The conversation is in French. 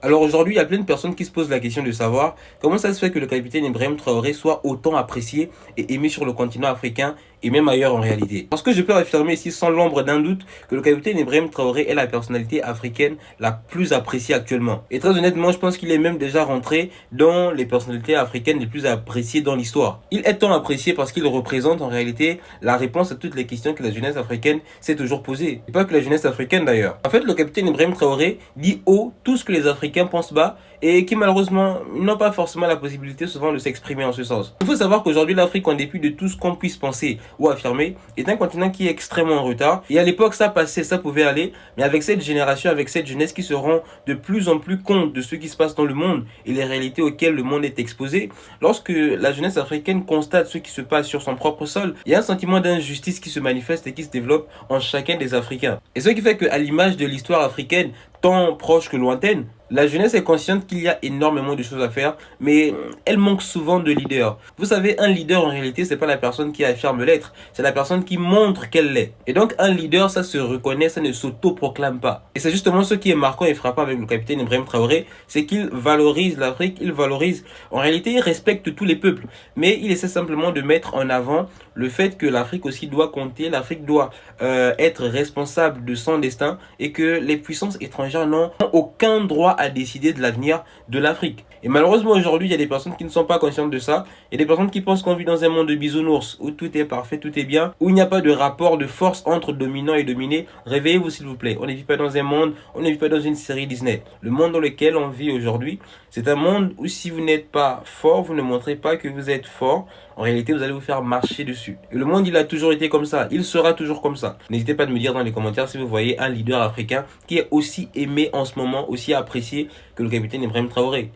Alors aujourd'hui, il y a plein de personnes qui se posent la question de savoir comment ça se fait que le capitaine Ibrahim Traoré soit autant apprécié et aimé sur le continent africain et même ailleurs en réalité. Parce que je peux affirmer ici sans l'ombre d'un doute que le capitaine Ibrahim Traoré est la personnalité africaine la plus appréciée actuellement. Et très honnêtement, je pense qu'il est même déjà rentré dans les personnalités africaines les plus appréciées dans l'histoire. Il est tant apprécié parce qu'il représente en réalité la réponse à toutes les questions que la jeunesse africaine s'est toujours posées. Et pas que la jeunesse africaine d'ailleurs. En fait, le capitaine Ibrahim Traoré dit haut tout ce que les Africains pensent bas et qui malheureusement n'ont pas forcément la possibilité souvent de s'exprimer en ce sens. Il faut savoir qu'aujourd'hui l'Afrique, en dépit de tout ce qu'on puisse penser ou affirmer, est un continent qui est extrêmement en retard. Et à l'époque ça passait, ça pouvait aller, mais avec cette génération, avec cette jeunesse qui se rend de plus en plus compte de ce qui se passe dans le monde et les réalités auxquelles le monde est exposé, lorsque la jeunesse africaine constate ce qui se passe sur son propre sol, il y a un sentiment d'injustice qui se manifeste et qui se développe en chacun des Africains. Et ce qui fait qu'à l'image de l'histoire africaine, tant proche que lointaine, la jeunesse est consciente qu'il y a énormément de choses à faire, mais elle manque souvent de leader. Vous savez, un leader en réalité, c'est pas la personne qui affirme l'être, c'est la personne qui montre qu'elle l'est. Et donc un leader, ça se reconnaît, ça ne s'auto-proclame pas. Et c'est justement ce qui est marquant et frappant avec le capitaine Ibrahim Traoré, c'est qu'il valorise l'Afrique, il valorise, en réalité, il respecte tous les peuples, mais il essaie simplement de mettre en avant le fait que l'Afrique aussi doit compter, l'Afrique doit être responsable de son destin et que les puissances étrangères n'ont aucun droit à décider de l'avenir de l'Afrique. Et malheureusement aujourd'hui, il y a des personnes qui ne sont pas conscientes de ça. Il y a des personnes qui pensent qu'on vit dans un monde de bisounours, où tout est parfait, tout est bien, où il n'y a pas de rapport de force entre dominant et dominé. Réveillez-vous s'il vous plaît. On ne vit pas dans un monde, on ne vit pas dans une série Disney. Le monde dans lequel on vit aujourd'hui, c'est un monde où si vous n'êtes pas fort, vous ne montrez pas que vous êtes fort. En réalité, vous allez vous faire marcher dessus. Et le monde, il a toujours été comme ça. Il sera toujours comme ça. N'hésitez pas à me dire dans les commentaires si vous voyez un leader africain qui est aussi aimé en ce moment, aussi apprécié que le capitaine Ibrahim Traoré.